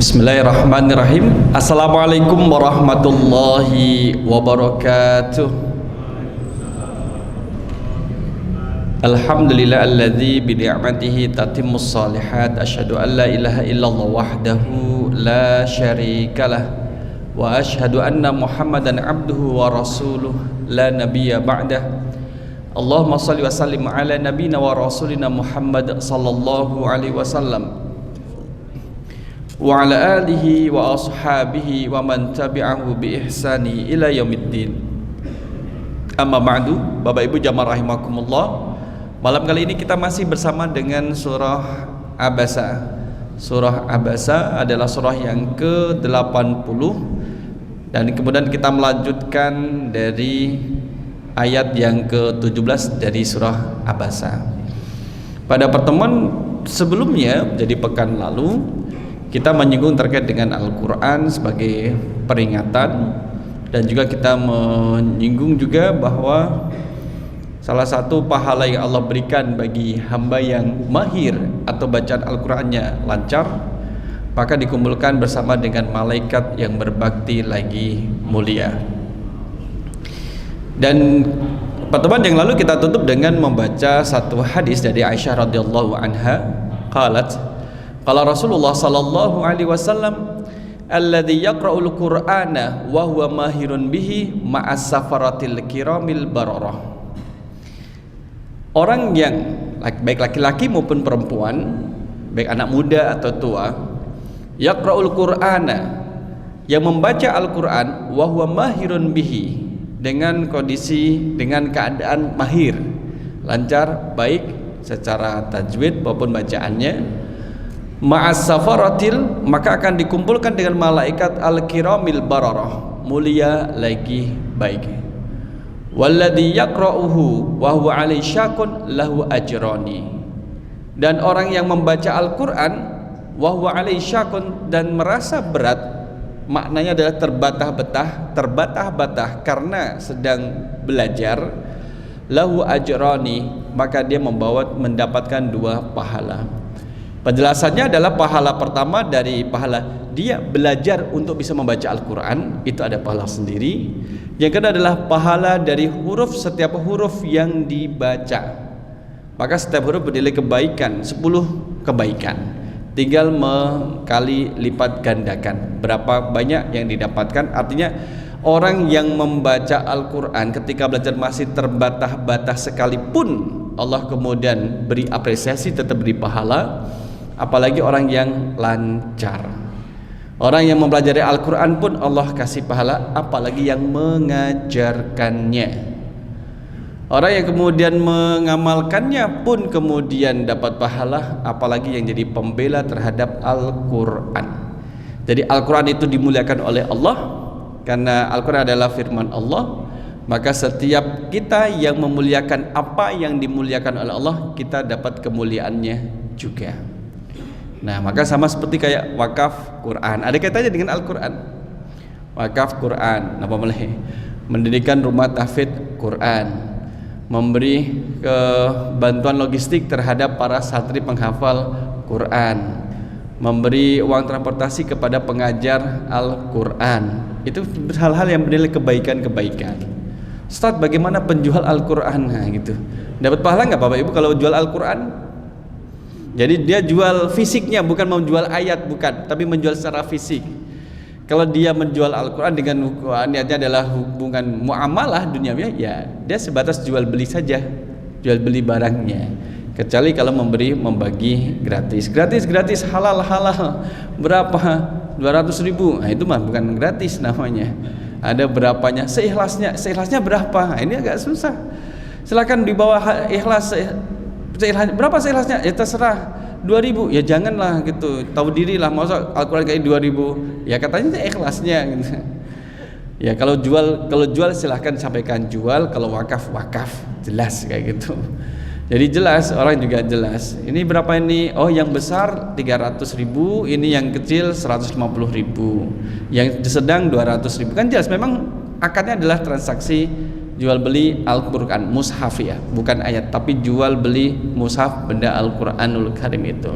Bismillahirrahmanirrahim. Assalamualaikum warahmatullahi wabarakatuh. Alhamdulillah alladzi bi ni'matihi tatimmus shalihat. Asyhadu an la ilaha illallah wahdahu la syarikalah wa asyhadu anna Muhammadan abduhu wa rasuluh la nabiyya ba'dah. Allahumma shalli wa sallim ala nabiyyina wa rasulina Muhammad sallallahu alaihi wasallam wa ala alihi wa ashabihi wa man tabi'ahu bi ihsani ila yaumiddin. Amma ba'du, Bapak Ibu jamaah rahimakumullah. Malam kali ini kita masih bersama dengan surah Abasa. Surah Abasa adalah surah yang ke-80 dan kemudian kita melanjutkan dari ayat yang ke-17 dari surah Abasa. Pada pertemuan sebelumnya, jadi pekan lalu, kita menyinggung terkait dengan Al-Quran sebagai peringatan, dan juga kita menyinggung juga bahwa salah satu pahala yang Allah berikan bagi hamba yang mahir atau bacaan Al-Qurannya lancar, maka dikumpulkan bersama dengan malaikat yang berbakti lagi mulia. Dan pertemuan yang lalu kita tutup dengan membaca satu hadis dari Aisyah radhiyallahu anha. Qalat, qala Rasulullah sallallahu alaihi wasallam, alladzi yaqra'ul Qur'ana wa huwa mahirun bihi ma'as safaratil kiramil bararah. Orang yang baik laki-laki maupun perempuan, baik anak muda atau tua, yaqra'ul Qur'ana, yang membaca Al-Qur'an, wa huwa mahirun bihi, dengan kondisi, dengan keadaan mahir, lancar, baik secara tajwid maupun bacaannya, ma'as safaratil, maka akan dikumpulkan dengan malaikat al-kiramil bararah, mulia lagi baik. Walladzi yaqra'uhu wa huwa 'alaihi syaqun lahu ajrani. Dan orang yang membaca Al-Qur'an wa huwa 'alaihi syaqun, dan merasa berat, maknanya adalah terbatah-batah karena sedang belajar, lahu ajrani, maka dia mendapatkan dua pahala. Penjelasannya adalah pahala pertama dari pahala dia belajar untuk bisa membaca Al-Quran, itu ada pahala sendiri. Yang kedua adalah pahala dari huruf, setiap huruf yang dibaca, maka setiap huruf bernilai kebaikan, 10 kebaikan. Tinggal mengkali lipat gandakan berapa banyak yang didapatkan. Artinya orang yang membaca Al-Quran ketika belajar masih terbatah-batah sekalipun, Allah kemudian beri apresiasi, tetap beri pahala. Apalagi orang yang lancar, orang yang mempelajari Al-Quran pun Allah kasih pahala, apalagi yang mengajarkannya. Orang yang kemudian mengamalkannya pun kemudian dapat pahala, apalagi yang jadi pembela terhadap Al-Quran. Jadi Al-Quran itu dimuliakan oleh Allah, karena Al-Quran adalah firman Allah. Maka setiap kita yang memuliakan apa yang dimuliakan oleh Allah, kita dapat kemuliaannya juga. Nah, maka sama seperti kayak wakaf Quran, ada kaitannya dengan Al-Quran. Wakaf Quran, apa boleh? Mendirikan rumah tahfidz Quran, memberi bantuan logistik terhadap para santri penghafal Quran, memberi uang transportasi kepada pengajar Al-Quran. Itu hal-hal yang bernilai kebaikan-kebaikan. Ustaz, bagaimana penjual Al-Quran? Nah, gitu. Dapat pahala nggak Bapak Ibu kalau jual Al-Quran? Jadi dia jual fisiknya, bukan menjual ayat, bukan, tapi menjual secara fisik. Kalau dia menjual Al-Quran dengan niatnya adalah hubungan muamalah duniawi, ya dia sebatas jual beli saja, jual beli barangnya. Kecuali kalau membagi gratis, halal, berapa? 200.000. Nah, itu mah bukan gratis namanya. Ada berapanya, seikhlasnya berapa? Nah, ini agak susah. Silakan di bawah ikhlas, berapa seikhlasnya? Ya terserah, 2.000. Ya janganlah gitu, tahu diri lah, masa Al-Quran kayak 2.000. Ya katanya ikhlasnya gitu. Ya kalau jual silahkan sampaikan jual, kalau wakaf jelas kayak gitu. Jadi jelas, orang juga jelas. Ini berapa ini? Oh, yang besar 300.000, ini yang kecil 150.000, yang sedang 200.000. Kan jelas, memang akadnya adalah transaksi jual beli Al-Quran, mushaf ya, bukan ayat, tapi jual beli mushaf, benda Al-Quranul Karim itu.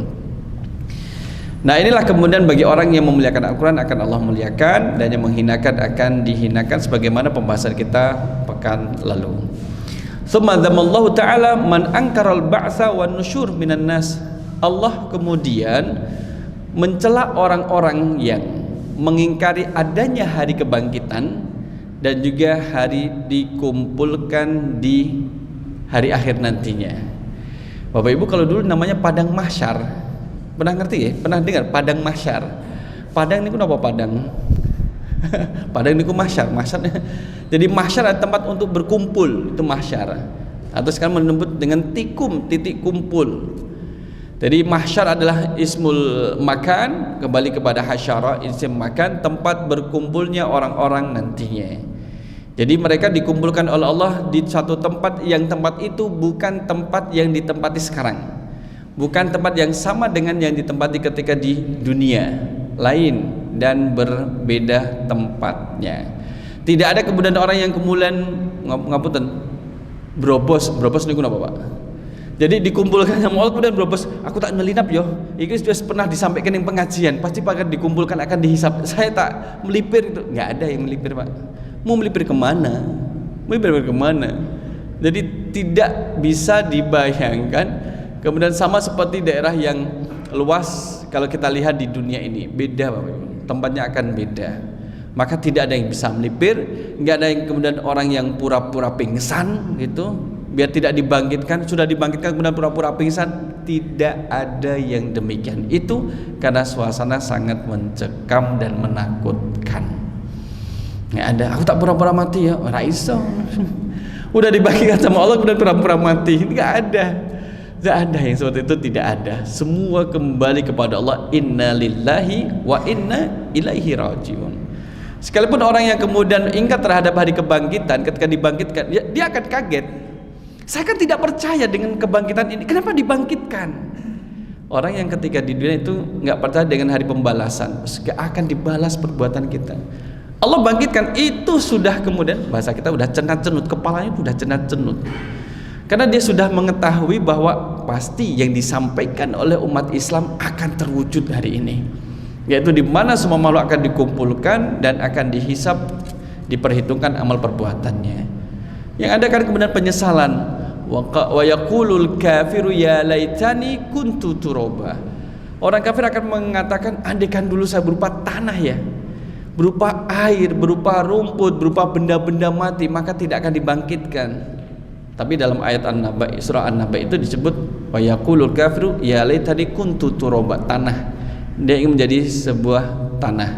Nah, inilah kemudian bagi orang yang memuliakan Al-Quran akan Allah muliakan, dan yang menghinakan akan dihinakan, sebagaimana pembahasan kita pekan lalu. Tsumma dzamallahu ta'ala man angkaral ba'tsa wan nusyur minan nas. Allah kemudian mencela orang-orang yang mengingkari adanya hari kebangkitan dan juga hari dikumpulkan di hari akhir nantinya. Bapak Ibu, kalau dulu namanya padang mahsyar, pernah ngerti ya? Pernah dengar padang mahsyar? Padang niku napa padang? Padang niku mahsyar, mahsyarnya. Jadi mahsyar adalah tempat untuk berkumpul, itu mahsyar. Atau sekarang menyebut dengan tikum, titik kumpul. Jadi mahsyar adalah ismul makan, kembali kepada hasyara, isim makan, tempat berkumpulnya orang-orang nantinya. Jadi mereka dikumpulkan oleh Allah di satu tempat, yang tempat itu bukan tempat yang ditempati sekarang, bukan tempat yang sama dengan yang ditempati ketika di dunia, lain dan berbeda tempatnya. Tidak ada kemudian orang yang kemudian ngapunten brobos niku napa Pak? Jadi dikumpulkan sama Allah kemudian brobos, aku tak ngelinap yo. Iki sudah pernah disampaikan yang pengajian, pasti akan dikumpulkan, akan dihisap. Saya tak melipir itu, nggak ada yang melipir Pak. Mau melipir kemana? Melipir kemana? Jadi tidak bisa dibayangkan. Kemudian sama seperti daerah yang luas, kalau kita lihat di dunia ini beda Bapak Ibu, tempatnya akan beda. Maka tidak ada yang bisa melipir, nggak ada yang kemudian orang yang pura-pura pingsan gitu, biar tidak dibangkitkan, sudah dibangkitkan kemudian pura-pura pingsan. Tidak ada yang demikian. Itu karena suasana sangat mencekam dan menakutkan. Nggak ada, aku tak pura-pura mati ya, ora iso. Udah dibangkitkan sama Allah kemudian pura-pura mati, nggak ada. Tidak ada yang seperti itu, tidak ada. Semua kembali kepada Allah. Inna lillahi wa inna ilaihi rajiun. Sekalipun orang yang kemudian ingat terhadap hari kebangkitan, ketika dibangkitkan dia akan kaget. Saya kan tidak percaya dengan kebangkitan ini, kenapa dibangkitkan? Orang yang ketika di dunia itu nggak percaya dengan hari pembalasan, gak akan dibalas perbuatan kita. Allah bangkitkan, itu sudah kemudian bahasa kita udah cenat-cenut, kepalanya sudah cenat-cenut. Karena dia sudah mengetahui bahwa pasti yang disampaikan oleh umat Islam akan terwujud hari ini, yaitu di mana semua makhluk akan dikumpulkan dan akan dihisap, diperhitungkan amal perbuatannya. Yang ada kan kemudian penyesalan. Wa yaqulul kafiru ya laitani kuntu turaba. Orang kafir akan mengatakan, andaikan dulu saya berupa tanah ya, berupa air, berupa rumput, berupa benda-benda mati, maka tidak akan dibangkitkan. Tapi dalam ayat An-Naba, surah An-Naba itu disebut wa yaqulul kafiru ya laitani kuntu turaba, tanah. Dia ingin menjadi sebuah tanah.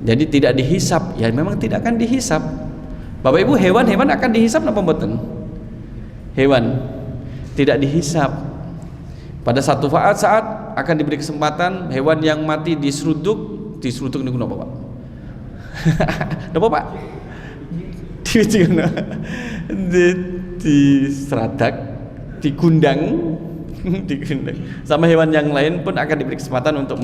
Jadi tidak dihisap, ya memang tidak akan dihisap. Bapak Ibu, hewan-hewan akan dihisap napa mboten? Hewan tidak dihisap. Pada satu saat akan diberi kesempatan hewan yang mati diseruduk niku napa Pak? Napa Pak? Di seradak, digundang, sama hewan yang lain pun akan diberi kesempatan untuk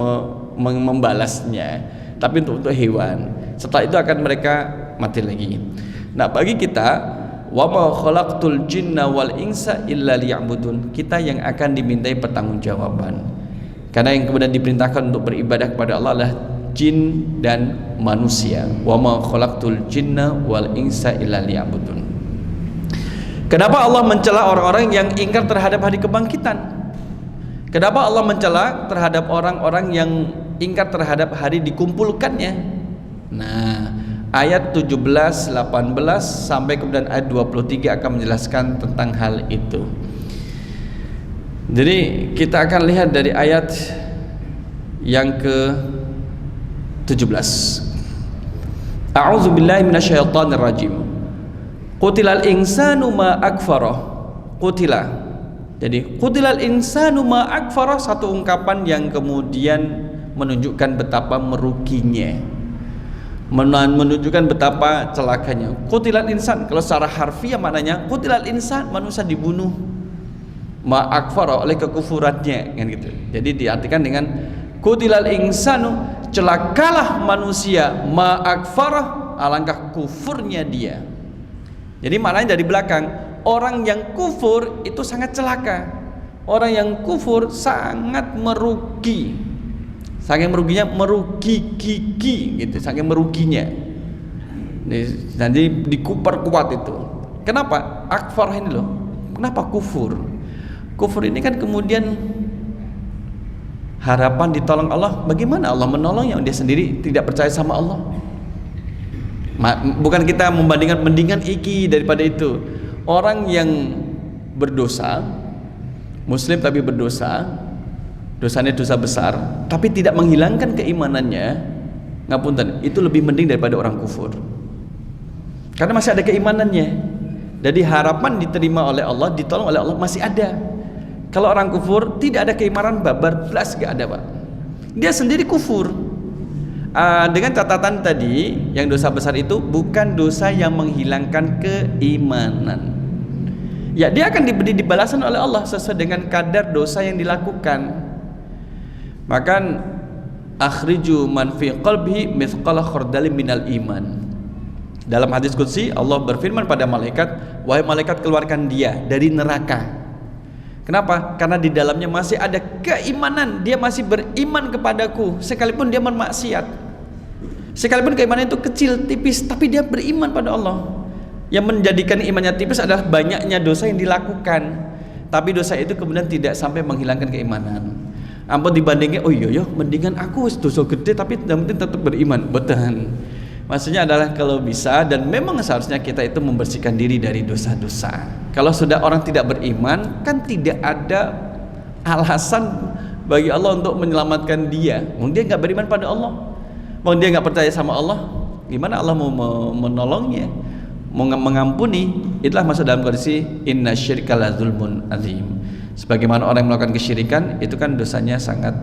membalasnya. Tapi untuk hewan, setelah itu akan mereka mati lagi. Nah, bagi kita, wa ma khalaqtul jinna wal insa illa liya'budun, kita yang akan dimintai pertanggungjawaban. Karena yang kemudian diperintahkan untuk beribadah kepada Allah adalah jin dan manusia. Wa ma khalaqtul jinna wal insa illa liya'budun. Kenapa Allah mencela orang-orang yang ingkar terhadap hari kebangkitan? Kenapa Allah mencela terhadap orang-orang yang ingkar terhadap hari dikumpulkannya? Nah, ayat 17, 18 sampai kemudian ayat 23 akan menjelaskan tentang hal itu. Jadi kita akan lihat dari ayat yang ke-17. A'udzubillahi minasyaitonirrajim. Qutilal insanu ma akfarah. Qutila. Jadi qutilal insanu ma akfarah, satu ungkapan yang kemudian menunjukkan betapa meruginya, menunjukkan betapa celakanya. Qutilal insan, kalau secara harfiah maknanya qutilal insan, manusia dibunuh, ma akfarah, oleh kekufurannya kan gitu. Jadi diartikan dengan qutilal insanu, celakalah manusia, ma akfarah, alangkah kufurnya dia. Jadi maknanya dari belakang, orang yang kufur itu sangat celaka, orang yang kufur sangat merugi, Saking meruginya, merugi gigi gitu, saking meruginya. Nanti dikupar kuat itu. Kenapa? Akfar ini loh. Kenapa kufur? Kufur ini kan kemudian harapan ditolong Allah. Bagaimana Allah menolong yang dia sendiri tidak percaya sama Allah? Bukan kita membandingkan, mendingan iki daripada itu. Orang yang berdosa, muslim tapi berdosa, dosanya dosa besar, tapi tidak menghilangkan keimanannya, ngapunten, itu lebih mending daripada orang kufur. Karena masih ada keimanannya. Jadi harapan diterima oleh Allah, ditolong oleh Allah masih ada. Kalau orang kufur tidak ada keimanan, babar plus gak ada, Pak. Dia sendiri kufur. Dengan catatan tadi, yang dosa besar itu bukan dosa yang menghilangkan keimanan. Ya, dia akan diberi balasan oleh Allah sesuai dengan kadar dosa yang dilakukan. Maka akhriju man fi qalbihi mithqala khardalin minal iman. Dalam hadis qudsi Allah berfirman pada malaikat, wahai malaikat, keluarkan dia dari neraka. Kenapa? Karena di dalamnya masih ada keimanan, dia masih beriman kepadaku sekalipun dia bermaksiat. Sekalipun keimanan itu kecil, tipis, tapi dia beriman pada Allah. Yang menjadikan imannya tipis adalah banyaknya dosa yang dilakukan. Tapi dosa itu kemudian tidak sampai menghilangkan keimanan. Ampun dibandingin, oh iya mendingan aku dosa gede tapi yang penting tetap beriman. Betul. Maksudnya adalah kalau bisa, dan memang seharusnya kita itu membersihkan diri dari dosa-dosa. Kalau sudah orang tidak beriman, kan tidak ada alasan bagi Allah untuk menyelamatkan dia. Mungkin dia nggak beriman pada Allah, mungkin dia nggak percaya sama Allah. Gimana Allah mau menolongnya, mau mengampuni? Itulah masuk dalam kondisi inna syirka la zulmun azim. Sebagaimana orang yang melakukan kesyirikan, itu kan dosanya sangat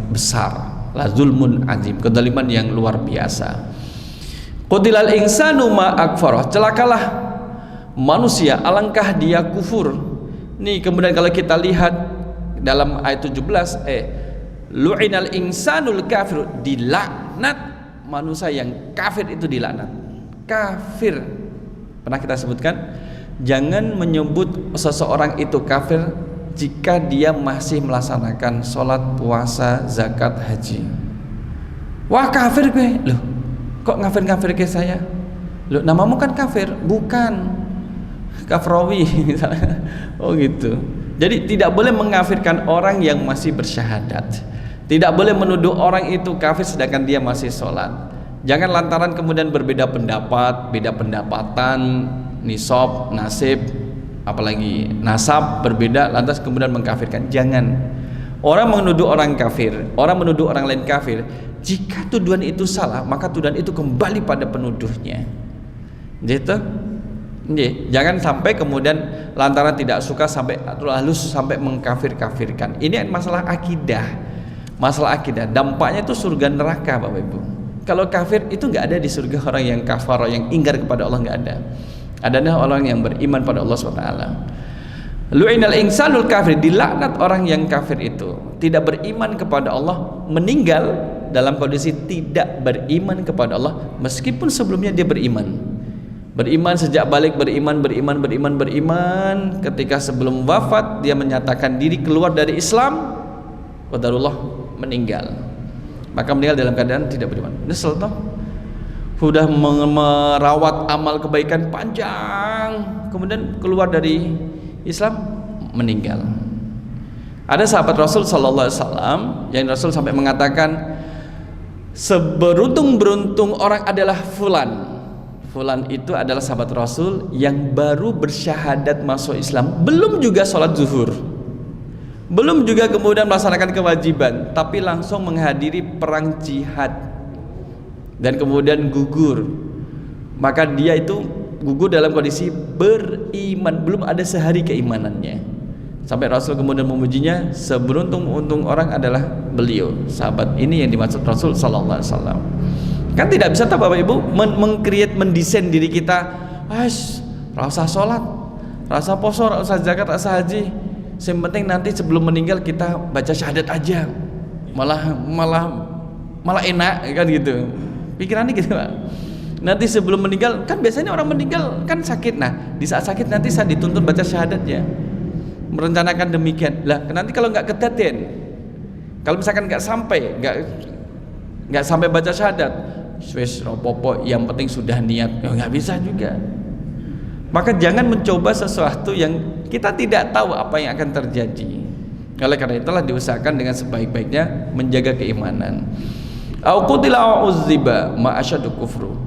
besar. La zulmun azim, kezaliman yang luar biasa. Qutilal insanu ma akfarah, celakalah manusia, alangkah dia kufur. Nih kemudian kalau kita lihat dalam ayat 17, lu'inal insanul kafir, dilaknat manusia yang kafir itu dilaknat. Kafir. Pernah kita sebutkan, jangan menyebut seseorang itu kafir jika dia masih melaksanakan sholat, puasa, zakat, haji. Wah kafir gue, loh kok ngafir ke saya? Loh namamu kan kafir, bukan kafrawi misalnya. Oh gitu. Jadi tidak boleh mengkafirkan orang yang masih bersyahadat. Tidak boleh menuduh orang itu kafir sedangkan dia masih sholat. Jangan lantaran kemudian berbeda pendapat, beda pendapatan, nisab, nasib, apalagi nasab berbeda lantas kemudian mengkafirkan. Jangan. Orang menuduh orang kafir, orang menuduh orang lain kafir, jika tuduhan itu salah maka tuduhan itu kembali pada penuduhnya. Gitu. Jangan sampai kemudian lantaran tidak suka sampai halus sampai mengkafir-kafirkan. Ini masalah akidah. Masalah akidah. Dampaknya itu surga neraka, Bapak Ibu. Kalau kafir itu nggak ada di surga orang yang kafar, yang ingkar kepada Allah, nggak ada. Adanya orang yang beriman pada Allah SWT. Lu'inal insanul kafir, dilaknat orang yang kafir itu, tidak beriman kepada Allah, meninggal dalam kondisi tidak beriman kepada Allah meskipun sebelumnya dia beriman. Beriman sejak balik, beriman, ketika sebelum wafat dia menyatakan diri keluar dari Islam, qadarullah meninggal. Maka meninggal dalam keadaan tidak beriman. Nyesel toh? Sudah merawat amal kebaikan panjang, kemudian keluar dari Islam, meninggal. Ada sahabat Rasul sallallahu alaihi wasallam yang Rasul sampai mengatakan, seberuntung-beruntung orang adalah fulan. Fulan itu adalah sahabat Rasul yang baru bersyahadat masuk Islam, belum juga sholat zuhur, belum juga kemudian melaksanakan kewajiban, tapi langsung menghadiri perang jihad dan kemudian gugur. Maka dia itu gugur dalam kondisi beriman, belum ada sehari keimanannya. Sampai Rasul kemudian memujinya, seberuntung-untung orang adalah beliau. Sahabat ini yang dimaksud Rasul sallallahu alaihi wasallam. Kan tidak bisa tak Bapak Ibu mengcreate, mendesain diri kita, rasa sholat, rasa poso, rasa zakat, rasa haji, yang penting nanti sebelum meninggal kita baca syahadat aja, malah enak kan gitu. Pikirannya gitu Pak. Nanti sebelum meninggal, kan biasanya orang meninggal kan sakit. Nah di saat sakit nanti saya dituntut baca syahadat ya, merencanakan demikian. Lah nanti kalau nggak kedaten, Kalau misalkan nggak sampai baca syahadat, wis ropopo, yang penting sudah niat, ya nggak bisa juga. Maka jangan mencoba sesuatu yang kita tidak tahu apa yang akan terjadi. Oleh karena itulah diusahakan dengan sebaik-baiknya menjaga keimanan. Au qutila au uzziba ma asyaddu kufru.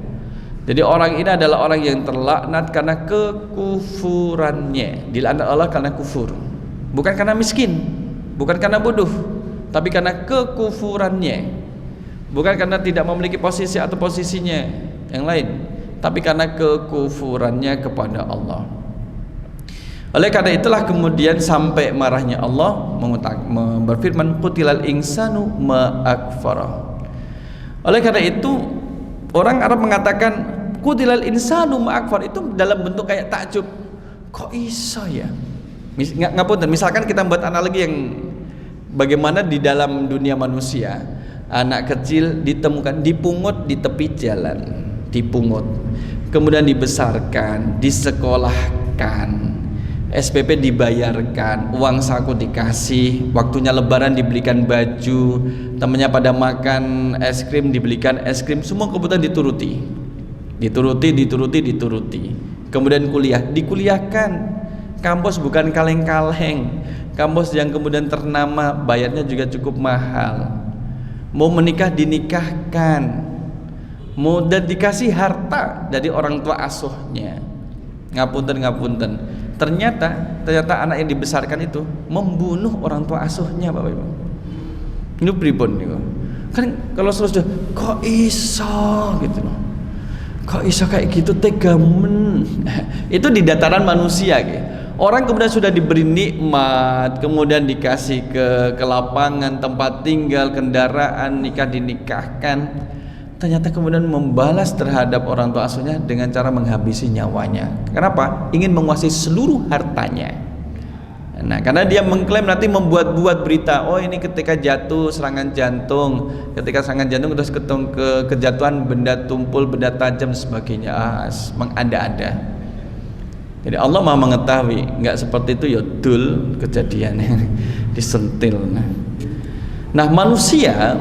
Jadi orang ini adalah orang yang terlaknat karena kekufurannya. Dilaknat Allah karena kufur. Bukan karena miskin, bukan karena bodoh, tapi karena kekufurannya. Bukan karena tidak memiliki posisi atau posisinya yang lain, tapi karena kekufurannya kepada Allah. Oleh karena itulah kemudian sampai marahnya Allah berfirman, qutilal insanu ma akfara. Oleh karena itu orang Arab mengatakan qutilal insanu ma akfara itu dalam bentuk kayak takjub. Kok iso ya? Ngapunten, misalkan kita buat analogi yang bagaimana di dalam dunia manusia, anak kecil ditemukan dipungut di tepi jalan, dipungut, kemudian dibesarkan, disekolahkan, SPP dibayarkan, uang saku dikasih, waktunya lebaran dibelikan baju, temannya pada makan es krim dibelikan es krim, semua kebutuhan dituruti, kemudian kuliah, dikuliahkan. Kampus bukan kaleng-kaleng, kampus yang kemudian ternama, bayarnya juga cukup mahal. Mau menikah dinikahkan, mau dan dikasih harta dari orang tua asuhnya. Ngapunten. Ternyata anak yang dibesarkan itu membunuh orang tua asuhnya, Bapak Ibu. Ini pripun niku? Kan kalau sudah kok iso gitu loh. Kok iso kayak gitu tegamen. Itu di dataran manusia gitu. Orang kemudian sudah diberi nikmat, kemudian dikasih ke lapangan, tempat tinggal, kendaraan, dinikahkan. Ternyata kemudian membalas terhadap orang tua asuhnya dengan cara menghabisi nyawanya. Kenapa? Ingin menguasai seluruh hartanya. Nah, karena dia mengklaim nanti membuat-buat berita, oh ini ketika jatuh serangan jantung, ketika serangan jantung terus kejatuhan benda tumpul, benda tajam dan sebagainya. Mengada-ada. Jadi Allah Maha mengetahui, nggak seperti itu ya dul kejadiannya disentil. Nah manusia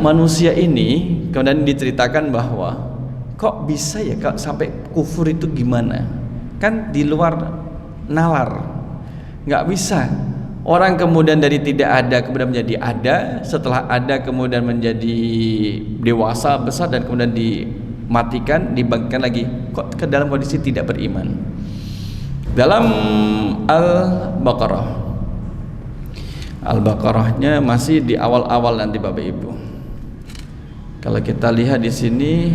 ini kemudian diceritakan bahwa kok bisa ya kok sampai kufur itu gimana? Kan di luar nalar, nggak bisa. Orang kemudian dari tidak ada kemudian menjadi ada, setelah ada kemudian menjadi dewasa besar dan kemudian dimatikan, dibangkitkan lagi. Kok ke dalam kondisi tidak beriman? Dalam Al-Baqarahnya masih di awal-awal nanti Bapak Ibu. Kalau kita lihat di sini,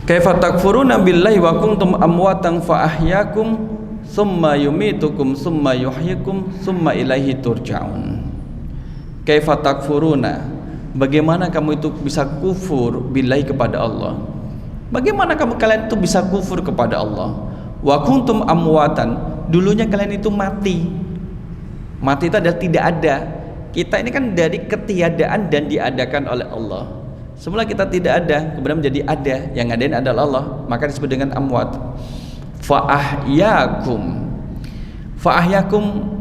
kaifa takfuruna billahi wa kuntum amwatan fa ahyakum tsumma yumitukum tsumma yuhyikum tsumma ilaihi turja'un. Kaifa takfuruna, bagaimana kamu itu bisa kufur billahi kepada Allah? Bagaimana kalian itu bisa kufur kepada Allah? Wa kuntum amwatan, dulunya kalian itu mati. Mati itu adalah tidak ada. Kita ini kan dari ketiadaan dan diadakan oleh Allah. Semula kita tidak ada, kemudian menjadi ada. Yang ngadain adalah Allah, maka disebut dengan amwat. Fa ahyakum,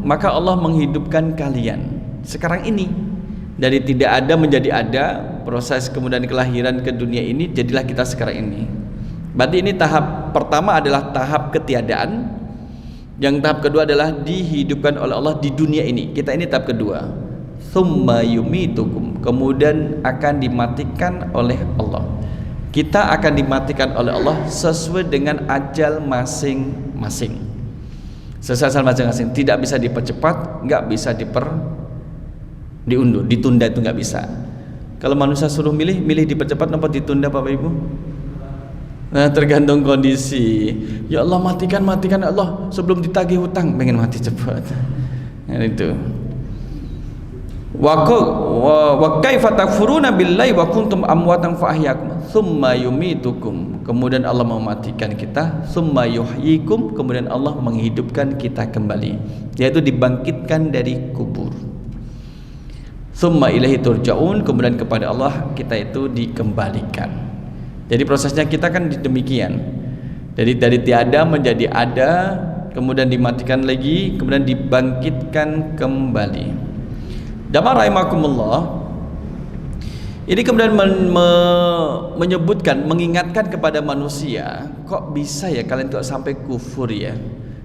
maka Allah menghidupkan kalian sekarang ini. Dari tidak ada menjadi ada, proses kemudian kelahiran ke dunia ini, jadilah kita sekarang ini. Berarti ini tahap pertama adalah tahap ketiadaan. Yang tahap kedua adalah dihidupkan oleh Allah di dunia ini. Kita ini tahap kedua. Tsumma yumitukum, kemudian akan dimatikan oleh Allah. Kita akan dimatikan oleh Allah sesuai dengan ajal masing-masing. Sesuai ajal masing-masing, tidak bisa dipercepat, nggak bisa diundur, ditunda itu nggak bisa. Kalau manusia suruh milih dipercepat apa ditunda Bapak Ibu? Nah, tergantung kondisi. Ya Allah matikan Allah sebelum ditagih hutang, pengen mati cepat. Nah, itu. Wa kaifa takfuruna billahi wa kuntum amwatan fa ahyakum tsumma yumitukum. Kemudian Allah mematikan kita, tsumma yuhyikum, kemudian Allah menghidupkan kita kembali, yaitu dibangkitkan dari kubur. Tsumma ilaihi turja'un, kemudian kepada Allah kita itu dikembalikan. Jadi prosesnya kita kan demikian. Jadi dari tiada menjadi ada, kemudian dimatikan lagi, kemudian dibangkitkan kembali. Jamaah rahimakumullah, ini kemudian menyebutkan, mengingatkan kepada manusia, kok bisa ya kalian kok sampai kufur ya?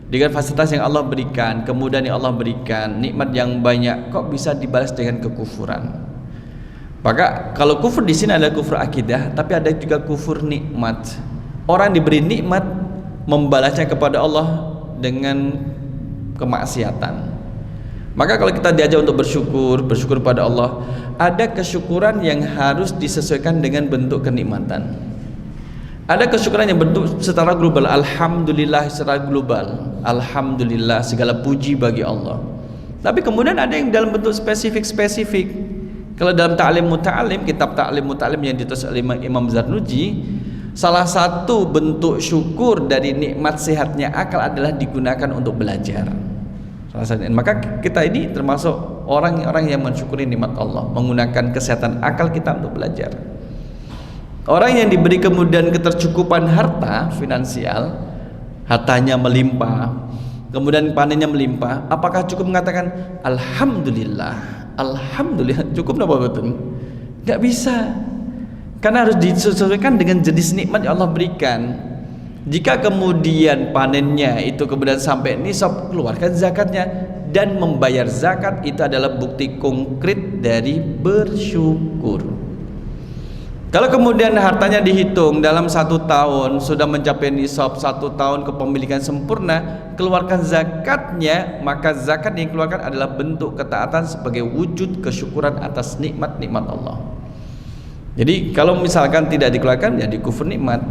Dengan fasilitas yang Allah berikan, kemudahan yang Allah berikan, nikmat yang banyak, kok bisa dibalas dengan kekufuran? Maka kalau kufur di sini adalah kufur akidah, tapi ada juga kufur nikmat. Orang diberi nikmat membalasnya kepada Allah dengan kemaksiatan. Maka kalau kita diajak untuk bersyukur pada Allah, ada kesyukuran yang harus disesuaikan dengan bentuk kenikmatan. Ada kesyukuran yang bentuk secara global, alhamdulillah secara global, alhamdulillah segala puji bagi Allah. Tapi kemudian ada yang dalam bentuk spesifik. Kalau dalam Ta'lim Muta'alim, kitab Ta'lim Muta'alim yang ditulis oleh Imam Zarnuji, salah satu bentuk syukur dari nikmat sehatnya akal adalah digunakan untuk belajar. Maka kita ini termasuk orang-orang yang mensyukuri nikmat Allah, menggunakan kesehatan akal kita untuk belajar. Orang yang diberi kemudian ketercukupan harta finansial, hartanya melimpah, kemudian panennya melimpah, apakah cukup mengatakan alhamdulillah, alhamdulillah? Cukup apa betul? Gak bisa, karena harus disesuaikan dengan jenis nikmat yang Allah berikan. Jika kemudian panennya itu kemudian sampai nisab, keluarkan zakatnya, dan membayar zakat itu adalah bukti konkret dari bersyukur. Kalau kemudian hartanya dihitung dalam 1 tahun sudah mencapai nisab, 1 tahun kepemilikan sempurna, keluarkan zakatnya, maka zakat yang dikeluarkan adalah bentuk ketaatan sebagai wujud kesyukuran atas nikmat-nikmat Allah. Jadi kalau misalkan tidak dikeluarkan, ya dikufur nikmat.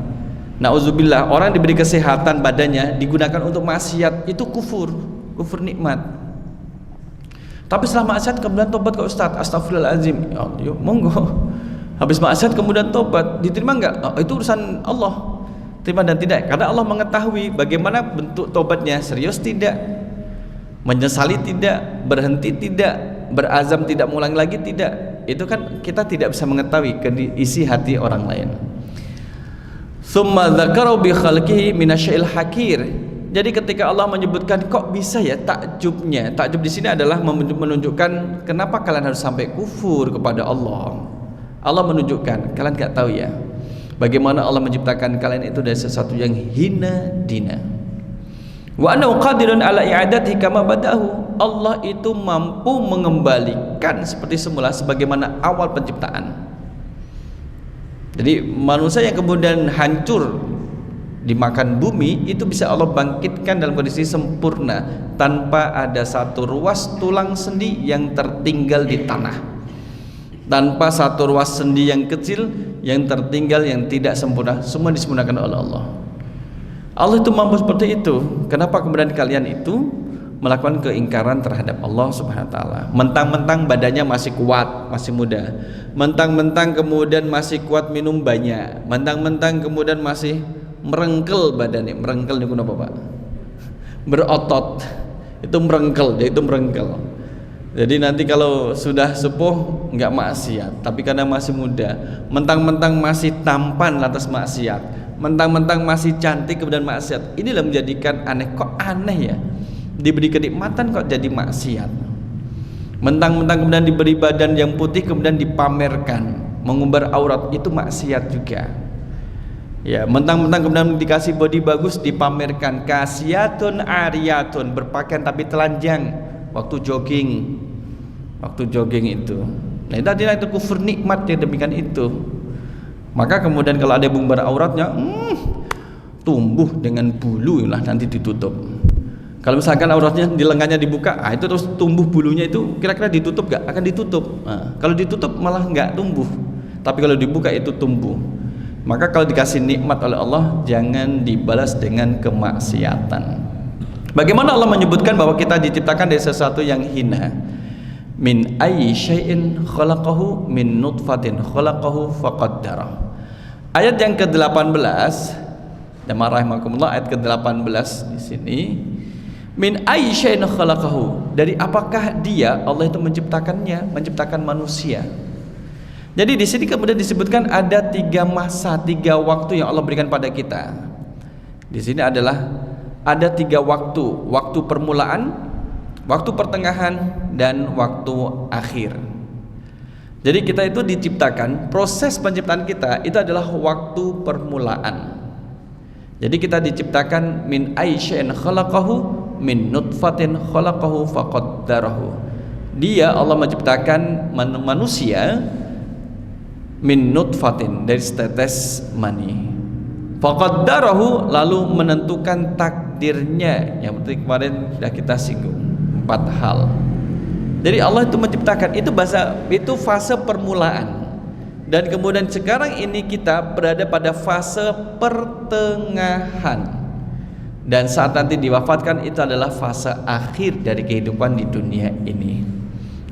Nauzubillah, orang diberi kesehatan badannya digunakan untuk maksiat, itu kufur nikmat. Tapi setelah maksiat kemudian tobat ke Ustaz, astagfirullahaladzim, ya, yuk monggo. Habis maksiat kemudian tobat, diterima enggak? Oh, itu urusan Allah, terima dan tidak, karena Allah mengetahui bagaimana bentuk tobatnya, serius tidak, menyesali tidak, berhenti tidak, berazam tidak mengulangi lagi tidak. Itu kan kita tidak bisa mengetahui isi hati orang lain. Tsumma dzakara bi khalqihi minasyai'il hakir. Jadi ketika Allah menyebutkan kok bisa ya, takjubnya, takjub di sini adalah menunjukkan kenapa kalian harus sampai kufur kepada Allah. Allah menunjukkan kalian enggak tahu ya bagaimana Allah menciptakan kalian itu dari sesuatu yang hina dina. Wa annahu qadirun ala i'adatihi kama badahu. Allah itu mampu mengembalikan seperti semula sebagaimana awal penciptaan. Jadi manusia yang kemudian hancur dimakan bumi itu bisa Allah bangkitkan dalam kondisi sempurna tanpa ada satu ruas tulang sendi yang tertinggal di tanah, tanpa satu ruas sendi yang kecil yang tertinggal yang tidak sempurna, semua disempurnakan oleh Allah. Allah itu mampu seperti itu. Kenapa kemudian kalian itu melakukan keingkaran terhadap Allah Subhanahu wa taala? Mentang-mentang badannya masih kuat, masih muda. Mentang-mentang kemudian masih kuat minum banyak. Mentang-mentang kemudian masih merengkel badannya. Merengkel itu apa, Pak? Berotot. Itu merengkel, dia itu merengkel. Jadi nanti kalau sudah sepuh enggak maksiat, tapi karena masih muda, mentang-mentang masih tampan lantas maksiat. Mentang-mentang masih cantik kemudian maksiat. Inilah menjadikan aneh, kok aneh ya? Diberi kenikmatan kok jadi maksiat. Mentang-mentang kemudian diberi badan yang putih kemudian dipamerkan, mengumbar aurat, itu maksiat juga. Ya, mentang-mentang kemudian dikasih body bagus dipamerkan, kasiyatun ariyatun, berpakaian tapi telanjang waktu jogging. Waktu jogging itu. Nah, itu kufur nikmat yang demikian itu. Maka kemudian kalau ada yang mengumbar auratnya, tumbuh dengan bulu lah nanti ditutup. Kalau misalkan auratnya di lengannya dibuka, itu terus tumbuh bulunya, itu kira-kira ditutup gak? Akan ditutup. Kalau ditutup malah nggak tumbuh, tapi kalau dibuka itu tumbuh. Maka kalau dikasih nikmat oleh Allah, jangan dibalas dengan kemaksiatan. Bagaimana Allah menyebutkan bahwa kita diciptakan dari sesuatu yang hina? Min ayyi syai'in khalaqahu min nutfatin khalaqahu faqaddara. Ayat yang ke-18, jamaah rahimakumullah, ayat ke-18 di sini. Min ayyi syai'in khalaqahu, dari apakah dia, Allah itu menciptakannya, menciptakan manusia. Jadi di sini kemudian disebutkan ada 3 masa, 3 waktu yang Allah berikan pada kita. Di sini adalah ada 3 waktu: waktu permulaan, waktu pertengahan dan waktu akhir. Jadi kita itu diciptakan, proses penciptaan kita itu adalah waktu permulaan. Jadi kita diciptakan min aisyin khalaqahu min nutfatin khalaqahu faqaddarahu. Dia Allah menciptakan manusia min nutfatin, dari setetes mani. Faqaddarahu, lalu menentukan takdirnya. Yang penting kemarin sudah kita singgung 4 hal. Jadi Allah itu menciptakan, itu fase permulaan. Dan kemudian sekarang ini kita berada pada fase pertengahan. Dan saat nanti diwafatkan itu adalah fase akhir dari kehidupan di dunia ini.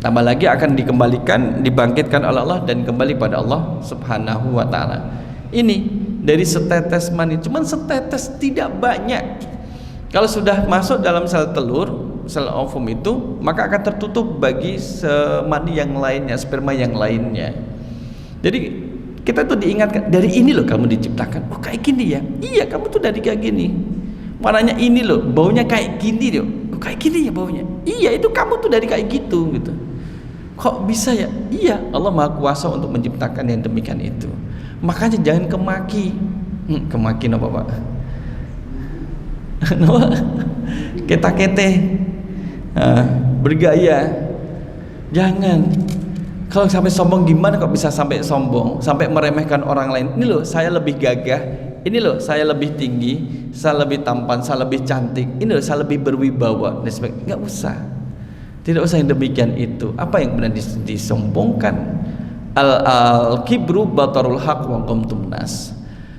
Tambah lagi akan dikembalikan, dibangkitkan oleh Allah dan kembali pada Allah Subhanahu wa taala. Ini dari setetes mani, cuman setetes, tidak banyak. Kalau sudah masuk dalam sel telur, sel ovum itu, maka akan tertutup bagi mani yang lainnya, sperma yang lainnya. Jadi kita tuh diingatkan, dari ini loh kamu diciptakan. Oh kayak gini ya? Iya, kamu tuh dari kayak gini. Warnanya ini loh, baunya kayak gini loh. Oh kayak gini ya baunya. Iya, itu kamu tuh dari kayak gitu. Kok bisa ya? Iya, Allah Maha Kuasa untuk menciptakan yang demikian itu. Makanya jangan kemaki. Kemaki apa Pak? Keta-kete, bergaya. Jangan. Kalau sampai sombong, gimana kok bisa sampai sombong, sampai meremehkan orang lain? Ini loh saya lebih gagah, ini loh saya lebih tinggi, saya lebih tampan, saya lebih cantik, ini loh saya lebih berwibawa dan sebagainya. Nggak usah, tidak usah yang demikian itu. Apa yang benar disombongkan? Al-kibru batarul haq wa qamtum nas.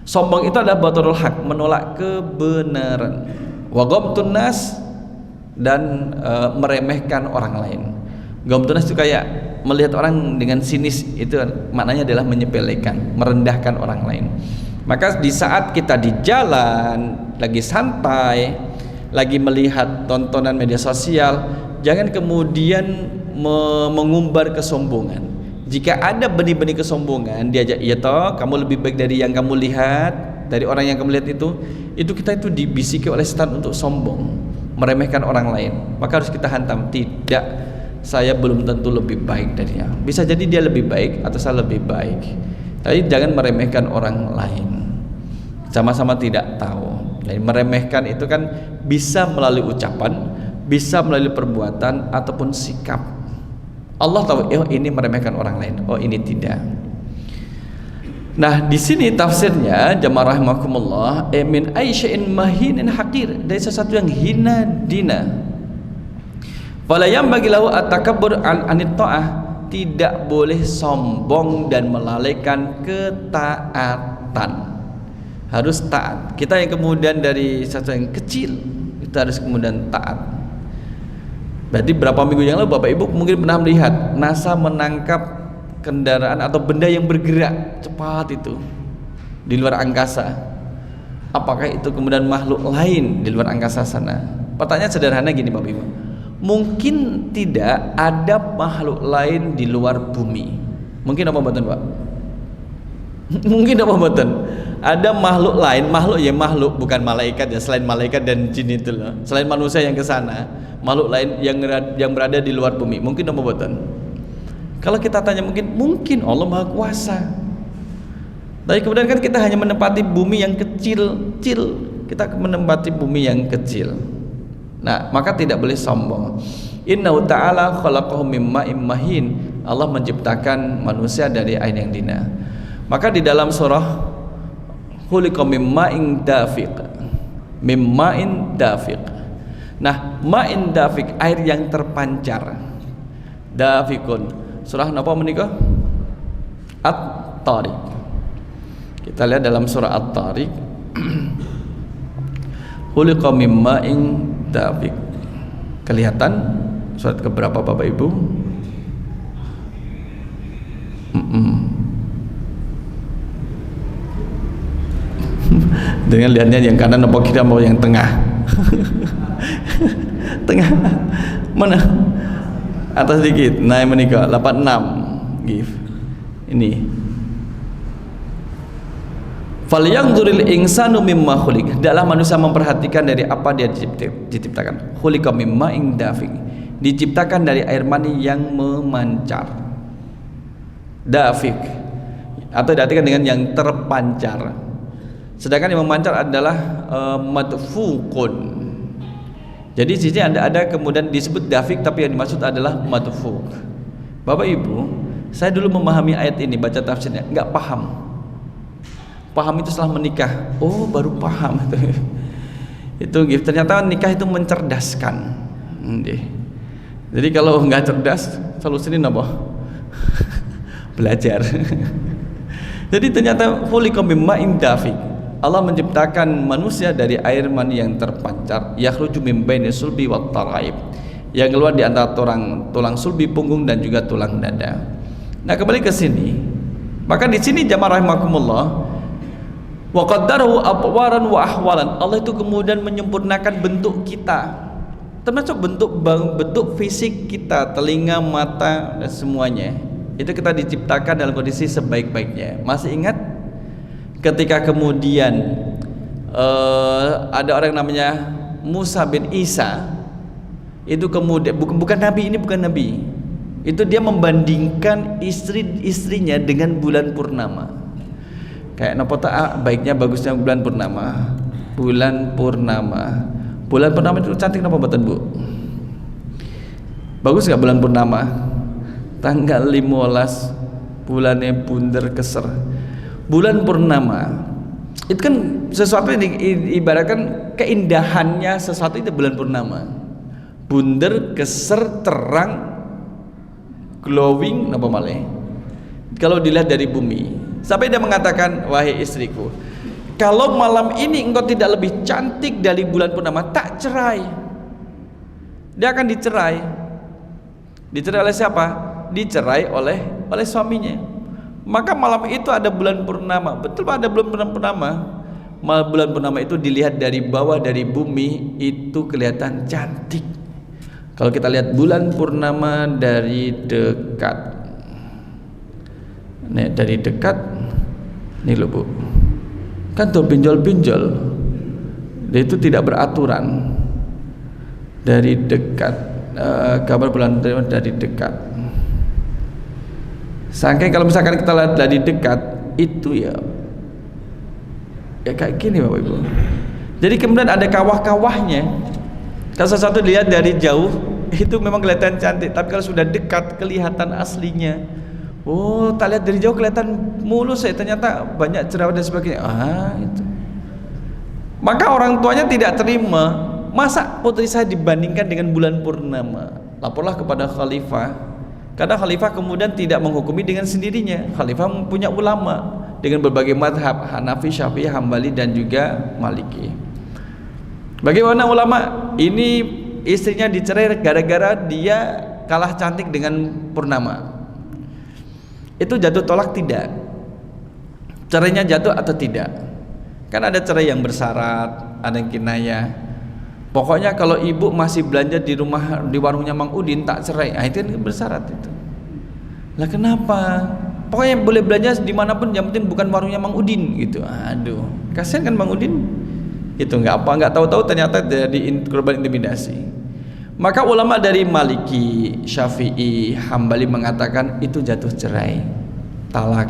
Sombong itu adalah batarul haq, menolak kebenaran. Wa qamtun nas, dan meremehkan orang lain. Qamtun nas itu kayak melihat orang dengan sinis, itu maknanya adalah menyepelekan, merendahkan orang lain. Maka di saat kita di jalan, lagi santai, lagi melihat tontonan media sosial, jangan kemudian mengumbar kesombongan. Jika ada benih-benih kesombongan, diajak, iya toh kamu lebih baik dari yang kamu lihat, dari orang yang kamu lihat itu kita itu dibisiki oleh setan untuk sombong, meremehkan orang lain. Maka harus kita hantam, tidak, saya belum tentu lebih baik darinya. Bisa jadi dia lebih baik atau saya lebih baik. Tapi jangan meremehkan orang lain. Sama-sama tidak tahu. Jadi meremehkan itu kan bisa melalui ucapan, bisa melalui perbuatan ataupun sikap. Allah tahu, oh ini meremehkan orang lain, oh ini tidak. Nah, di sini tafsirnya jamaah rahimakumullah, min aisya'in mahinin haqir, dari sesuatu yang hina dina. Fala yambaghi lahu at-takabbur anit ta'ah, tidak boleh sombong dan melalaikan ketaatan. Harus taat. Kita yang kemudian dari sesuatu yang kecil, kita harus kemudian taat. Berarti berapa minggu yang lalu Bapak Ibu mungkin pernah melihat NASA menangkap kendaraan atau benda yang bergerak cepat itu di luar angkasa. Apakah itu kemudian makhluk lain di luar angkasa sana? Pertanyaan sederhana gini Bapak Ibu, mungkin tidak ada makhluk lain di luar bumi. Mungkin apa betul Pak? Mungkin apa betul? Ada makhluk lain, makhluk bukan malaikat ya, selain malaikat dan jin itu loh, selain manusia yang ke sana, makhluk lain yang berada di luar bumi. Mungkin apa betul? Kalau kita tanya mungkin Allah Maha Kuasa. Tapi kemudian kan kita hanya menempati bumi yang kecil, kita menempati bumi yang kecil. Nah, maka tidak boleh sombong. Innahu ta'ala khalaqahu mimma immahin. Allah menciptakan manusia dari air yang dina. Maka di dalam surah khuliqa mimma'in dafiq, mimma'in dafiq. Nah, ma'in dafiq, air yang terpancar. Dafiqun. Surah apa menikah? At-Tariq. Kita lihat dalam surah At-Tariq. Khuliqa mimma'in dafiq. Kelihatan surat keberapa Bapak Ibu? Dengan lihatnya yang kanan apa kita mau yang tengah? Tengah mana? Atas sedikit. Naik menikah 86. Give. Ini. Falyanzuril insanu mimma khuliq. Hendaklah manusia memperhatikan dari apa dia diciptakan. Khuliqa mimma dafiq. diciptakan dari air mani yang memancar. Dafik atau diartikan dengan yang terpancar. Sedangkan yang memancar adalah madfukun. Jadi di sini ada kemudian disebut dafik, tapi yang dimaksud adalah madfuk. Bapak Ibu, saya dulu memahami ayat ini, baca tafsirnya nggak paham. Paham itu setelah menikah. Oh, baru paham itu ternyata nikah itu mencerdaskan. Jadi kalau nggak cerdas, solusinya apa? Belajar. Jadi ternyata khuliqa min ma'in dafiq. Allah menciptakan manusia dari air mani yang terpancar, yakhruju min baini sulbi wat taraib, yang keluar di antara tulang sulbi punggung dan juga tulang dada. Nah, kembali ke sini. Maka di sini jamaah rahimakumullah, wa qaddarahu atwaran wa ahwalan. Allah itu kemudian menyempurnakan bentuk kita, termasuk bentuk fisik kita, telinga, mata dan semuanya. Itu kita diciptakan dalam kondisi sebaik-baiknya. Masih ingat ketika kemudian ada orang namanya Musa bin Isa, itu kemudian bukan nabi, ini bukan nabi, itu dia membandingkan istrinya dengan bulan purnama. Kayak napa baiknya bagusnya bulan purnama. Bulan purnama itu cantik napa mboten, Bu? Bagus gak bulan purnama? Tanggal 15 bulannya bunder keser. Bulan purnama itu kan sesuatu yang ibaratkan keindahannya sesuatu itu bulan purnama. Bunder, keser, terang, glowing, napa malih? Kalau dilihat dari bumi, sampai dia mengatakan, wahai istriku, kalau malam ini engkau tidak lebih cantik dari bulan purnama, tak cerai. Dia akan dicerai. Dicerai oleh siapa? Dicerai oleh suaminya. Maka malam itu ada bulan purnama. Betul Pak, ada bulan purnama. Bulan purnama itu dilihat dari bawah, dari bumi, itu kelihatan cantik. Kalau kita lihat bulan purnama dari dekat, nih dari dekat, nih loh Bu, kan tuh pinjol-pinjol, itu tidak beraturan. Dari dekat, gambar bulan dari dekat. Saking kalau misalkan kita lihat dari dekat itu ya kayak gini Bapak Ibu. Jadi kemudian ada kawah-kawahnya. Kalau sesuatu dilihat dari jauh itu memang kelihatan cantik, tapi kalau sudah dekat kelihatan aslinya. Oh, tak lihat dari jauh kelihatan mulus ya, ternyata banyak jerawat dan sebagainya. Itu. Maka orang tuanya tidak terima. Masa putri saya dibandingkan dengan bulan purnama? Laporlah kepada khalifah. Karena khalifah kemudian tidak menghukumi dengan sendirinya. Khalifah punya ulama dengan berbagai madhab, Hanafi, Syafi'i, Hambali dan juga Maliki. Bagaimana ulama? Ini istrinya dicerai gara-gara dia kalah cantik dengan purnama. Itu jatuh tolak tidak? Cerainya jatuh atau tidak? Kan ada cerai yang bersyarat, ada yang kinayah. Pokoknya kalau ibu masih belanja di warungnya Mang Udin tak cerai, itu kan bersyarat itu. Lah kenapa? Pokoknya boleh belanja dimanapun, yang penting bukan warungnya Mang Udin gitu. Aduh, kasihan kan Mang Udin. Itu nggak tahu-tahu ternyata jadi korban intimidasi. Maka ulama dari Maliki, Syafi'i, Hambali mengatakan itu jatuh cerai, talak,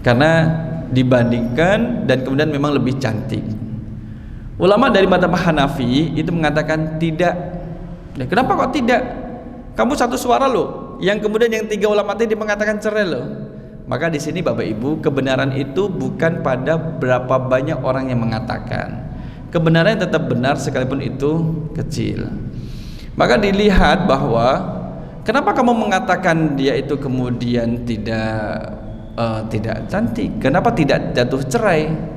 karena dibandingkan dan kemudian memang lebih cantik. Ulama dari mazhab Hanafi itu mengatakan tidak. Nah, kenapa kok tidak? Kamu satu suara loh. Yang kemudian yang tiga ulama tadi mengatakan cerai loh. Maka di sini Bapak Ibu, kebenaran itu bukan pada berapa banyak orang yang mengatakan. Kebenaran tetap benar sekalipun itu kecil. Maka dilihat bahwa kenapa kamu mengatakan dia itu kemudian tidak cantik? Kenapa tidak jatuh cerai?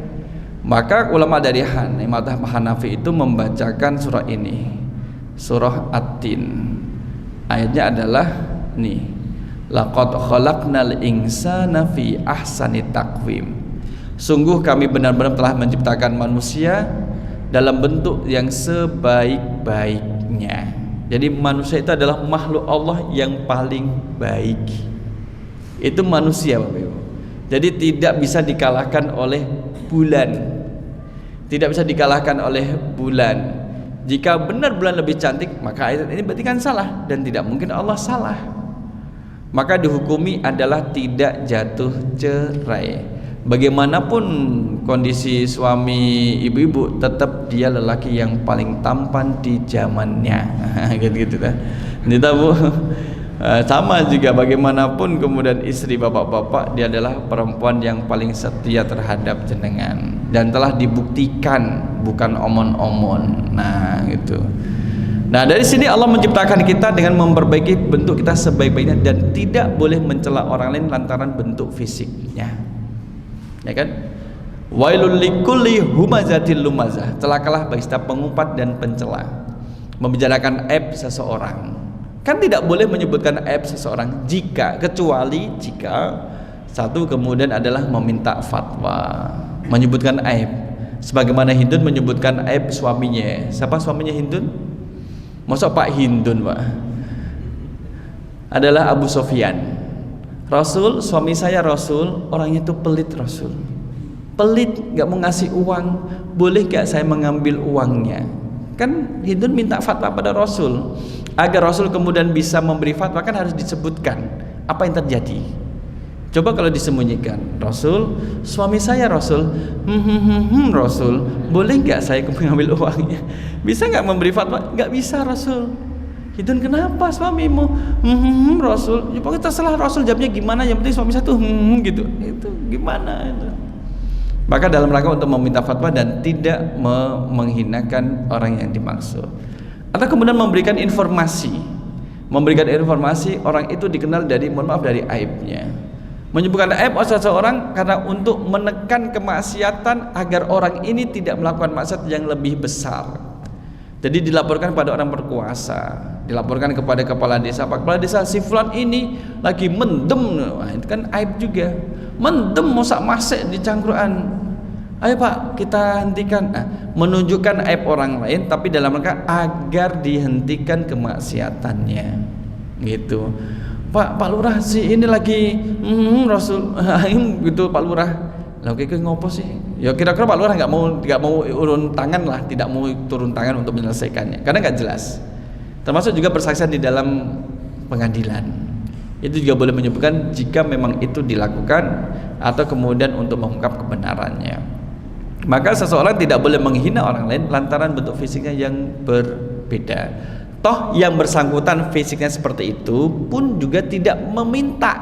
Maka ulama dari mazhab Hanafi itu membacakan surah ini, surah At-Tin. Ayatnya adalah nih, laqad khalaqnal insana fi ahsani taqwim. Sungguh kami benar-benar telah menciptakan manusia dalam bentuk yang sebaik-baiknya. Jadi manusia itu adalah makhluk Allah yang paling baik. Itu manusia Bapak Ibu. Jadi tidak bisa dikalahkan oleh bulan. Tidak bisa dikalahkan oleh bulan. Jika benar bulan lebih cantik, maka ayat ini berarti kan salah, dan tidak mungkin Allah salah. Maka dihukumi adalah tidak jatuh cerai. Bagaimanapun kondisi suami ibu-ibu, tetap dia lelaki yang paling tampan di zamannya. Gitu-gitu dah. Ini tahu. Sama juga bagaimanapun kemudian istri bapak-bapak, dia adalah perempuan yang paling setia terhadap jenengan dan telah dibuktikan, bukan omon-omon. Nah gitu. Nah dari sini Allah menciptakan kita dengan memperbaiki bentuk kita sebaik-baiknya dan tidak boleh mencela orang lain lantaran bentuk fisiknya, ya kan? Wailul likulli humazatil lumazah, celakalah bagi setiap pengumpat dan pencela, membicarakan aib seseorang. Kan tidak boleh menyebutkan aib seseorang kecuali jika satu kemudian adalah meminta fatwa, menyebutkan aib. Sebagaimana Hindun menyebutkan aib suaminya. Siapa suaminya Hindun? Masa Pak Hindun, Pak? Adalah Abu Sofyan. Rasul, suami saya Rasul, orangnya itu pelit Rasul. Pelit, gak mau ngasih uang. Boleh gak saya mengambil uangnya? Kan Hindun minta fatwa pada Rasul. Agar Rasul kemudian bisa memberi fatwa kan harus disebutkan apa yang terjadi. Coba kalau disembunyikan, Rasul, suami saya Rasul, Rasul, boleh nggak saya mengambil uangnya? Bisa nggak memberi fatwa? Nggak bisa Rasul. Hidun, kenapa suamimu? Rasul, ya pokoknya terserah Rasul, jawabnya gimana, yang penting suami saya tuh gitu. Itu gimana itu? Maka dalam rangka untuk meminta fatwa dan tidak menghinakan orang yang dimaksud. Atau kemudian memberikan informasi orang itu dikenal dari, mohon maaf, dari aibnya. Menyebutkan aib seseorang karena untuk menekan kemaksiatan agar orang ini tidak melakukan maksiat yang lebih besar. Jadi dilaporkan pada orang berkuasa, dilaporkan kepada kepala desa, Pak Kepala Desa, si fulan ini lagi mendem. Nah, itu kan aib juga. Mendem mosak masek di cangkruan. Ayo Pak, kita hentikan. Nah, menunjukkan aib orang lain tapi dalam rangka agar dihentikan kemaksiatannya. Gitu. Pak Lurah si ini lagi Rasul gitu Pak Lurah. Lah oke ngopo sih? Ya kira-kira Pak Lurah nggak mau urun tangan lah, tidak mau turun tangan untuk menyelesaikannya karena nggak jelas. Termasuk juga persaksian di dalam pengadilan. Itu juga boleh menyebutkan jika memang itu dilakukan atau kemudian untuk mengungkap kebenarannya. Maka seseorang tidak boleh menghina orang lain lantaran bentuk fisiknya yang berbeda. Toh yang bersangkutan fisiknya seperti itu pun juga tidak meminta.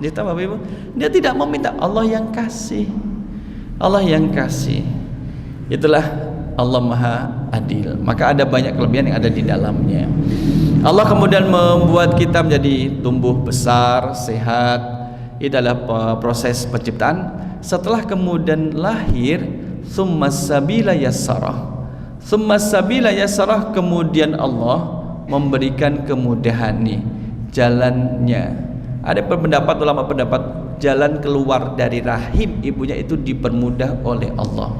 Dia tahu Bapak Ibu? Dia tidak meminta, Allah yang kasih. Allah yang kasih. Itulah Allah Maha Adil. Maka ada banyak kelebihan yang ada di dalamnya. Allah kemudian membuat kita menjadi tumbuh besar, sehat. Itu adalah proses penciptaan. Setelah kemudian lahir, summas sabila yassarah. Summas sabila yassarah, kemudian Allah memberikan kemudahan nih jalannya. Ada pendapat ulama jalan keluar dari rahim ibunya itu dipermudah oleh Allah.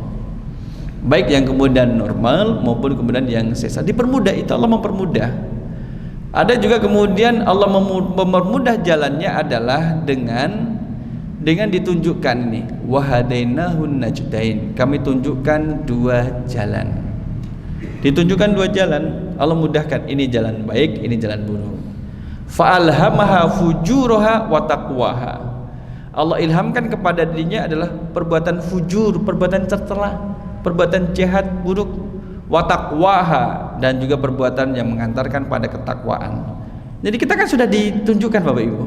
Baik yang kemudian normal maupun kemudian yang sesat dipermudah, itu Allah mempermudah. Ada juga kemudian Allah mempermudah jalannya adalah dengan ditunjukkan nih wahadainahun najdain, kami tunjukkan dua jalan. Ditunjukkan dua jalan, Allah mudahkan, ini jalan baik, ini jalan buruk. Fa'alhamaha fujuraha wa taqwaha. Allah ilhamkan kepada dirinya adalah perbuatan fujur, perbuatan tercela, perbuatan jahat buruk, wa taqwaha, dan juga perbuatan yang mengantarkan pada ketakwaan. Jadi kita kan sudah ditunjukkan Bapak Ibu.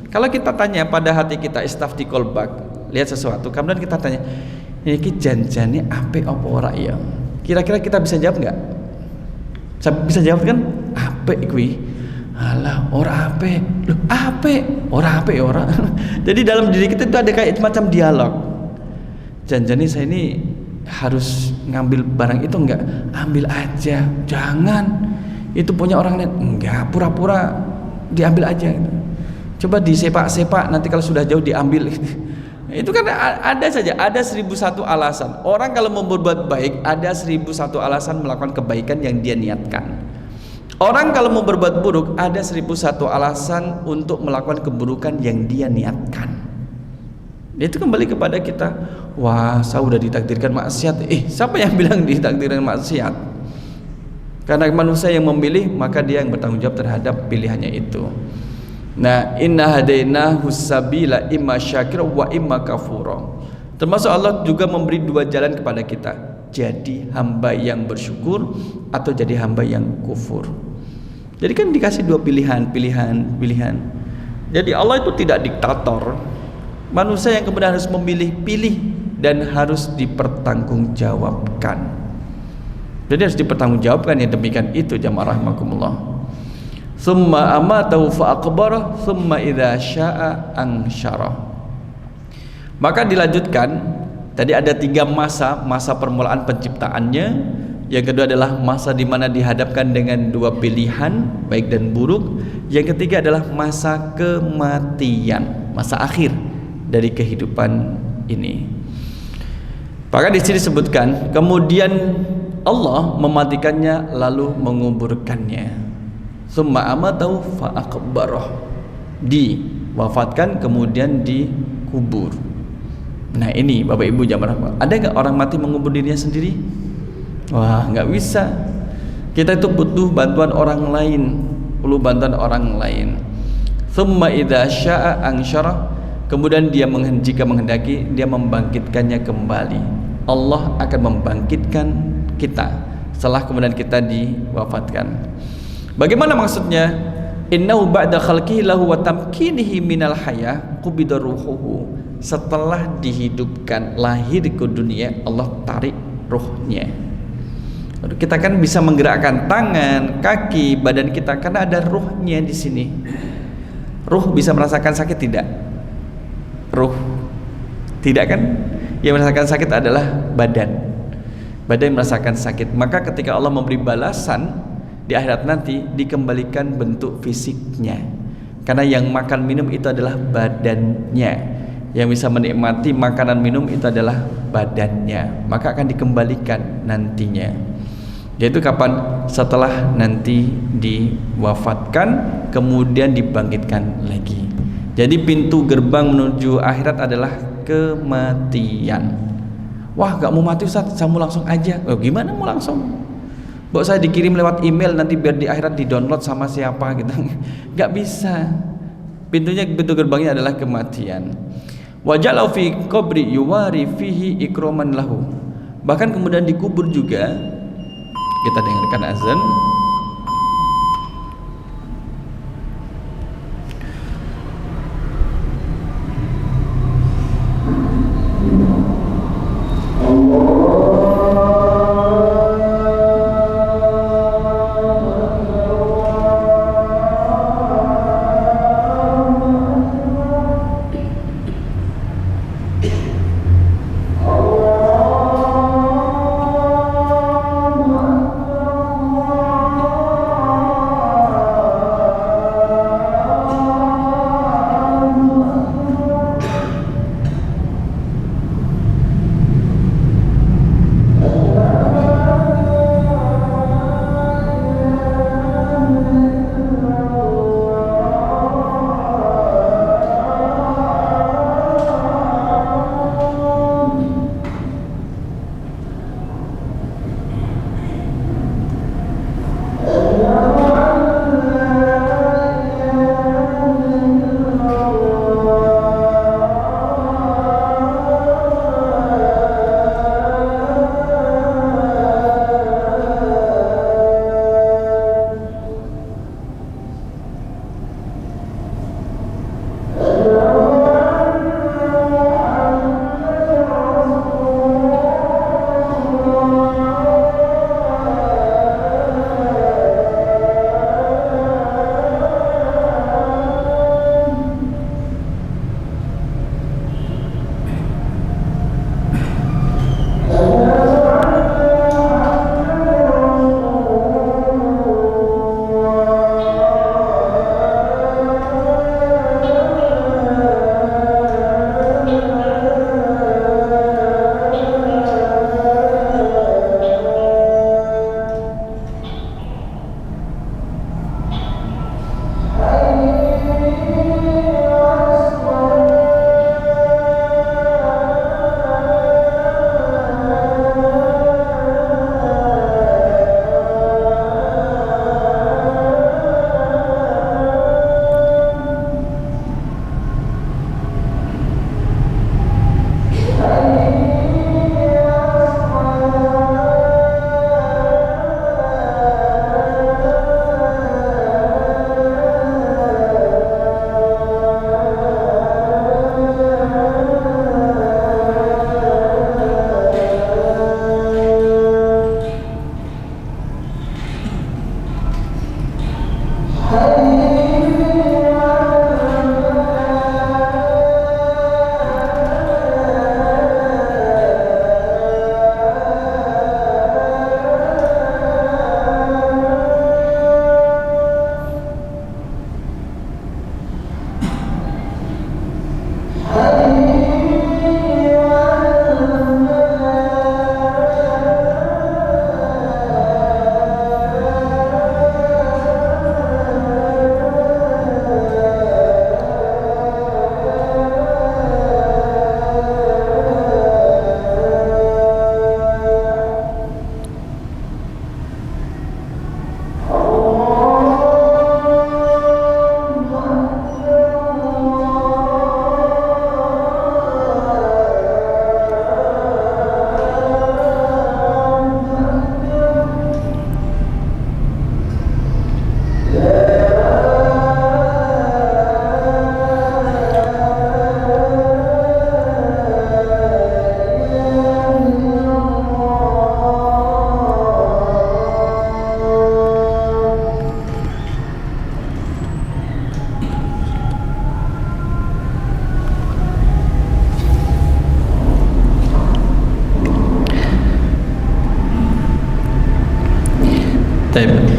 Kalau kita tanya pada hati kita istafti kolbak, lihat sesuatu, kemudian kita tanya, ini janjane apik apa ora ya? Kira-kira kita bisa jawab nggak? Bisa jawab kan? Apik kuwi. Alah, ora apik. Loh, apik. Ora apik ya ora. Jadi dalam diri kita itu ada kayak semacam dialog. Janjane saya ini harus ngambil barang itu enggak? Ambil aja. Jangan. Itu punya orang lain. Enggak, pura-pura diambil aja gitu. Coba disepak-sepak, nanti kalau sudah jauh diambil. Itu kan ada saja, ada 1001 alasan. Orang kalau mau berbuat baik, ada 1001 alasan melakukan kebaikan yang dia niatkan. Orang kalau mau berbuat buruk, ada 1001 alasan untuk melakukan keburukan yang dia niatkan. Itu kembali kepada kita. Wah, saya udah ditakdirkan maksiat. Siapa yang bilang ditakdirkan maksiat? Karena manusia yang memilih, maka dia yang bertanggung jawab terhadap pilihannya itu. Nah, inna hadainahu sabila imma syakira wa imma kafura. Termasuk Allah juga memberi dua jalan kepada kita. Jadi hamba yang bersyukur atau jadi hamba yang kufur. Jadi kan dikasih dua pilihan. Jadi Allah itu tidak diktator. Manusia yang kemudian harus pilih dan harus dipertanggungjawabkan. Jadi harus dipertanggungjawabkan, yang demikian itu jamaah rahimakumullah. Summa amatahu fa aqbara summa idza syaa ansyara. Maka dilanjutkan, tadi ada 3 masa permulaan penciptaannya. Yang kedua adalah masa di mana dihadapkan dengan 2 pilihan, baik dan buruk. Yang ketiga adalah masa kematian, masa akhir dari kehidupan ini. Maka di sini disebutkan, kemudian Allah mematikannya lalu menguburkannya. Summa amatahu fa aqbarah. Diwafatkan kemudian dikubur. Nah ini Bapak Ibu jamaah, ada nggak orang mati mengubur dirinya sendiri? Wah, nggak bisa. Kita itu butuh bantuan orang lain, perlu bantuan orang lain. Summa idza syaa ansyara. Kemudian dia jika menghendaki, dia membangkitkannya kembali. Allah akan membangkitkan kita setelah kemudian kita diwafatkan. Bagaimana maksudnya? Innahu ba'da khalqihi lahu wa tamkinihi minal hayah qubida ruhuhu. Setelah dihidupkan, lahir ke dunia, Allah tarik ruhnya. Kita kan bisa menggerakkan tangan, kaki, badan kita karena ada ruhnya di sini. Ruh bisa merasakan sakit tidak? Ruh tidak kan? Yang merasakan sakit adalah badan. Badan yang merasakan sakit. Maka ketika Allah memberi balasan di akhirat nanti, dikembalikan bentuk fisiknya. Karena yang makan minum itu adalah badannya. Yang bisa menikmati makanan minum itu adalah badannya. Maka akan dikembalikan nantinya. Yaitu kapan? Setelah nanti diwafatkan, kemudian dibangkitkan lagi. Jadi pintu gerbang menuju akhirat adalah kematian. Wah, gak mau mati Ustaz, saya mau langsung aja. Oh, gimana mau langsung? Bahwa saya dikirim lewat email nanti biar di akhirat di download sama siapa gitu. Gak bisa. Pintu gerbangnya adalah kematian. Wajalau fi qabri yuwari fihi ikroman lahu. Bahkan kemudian dikubur juga. Kita dengarkan azan.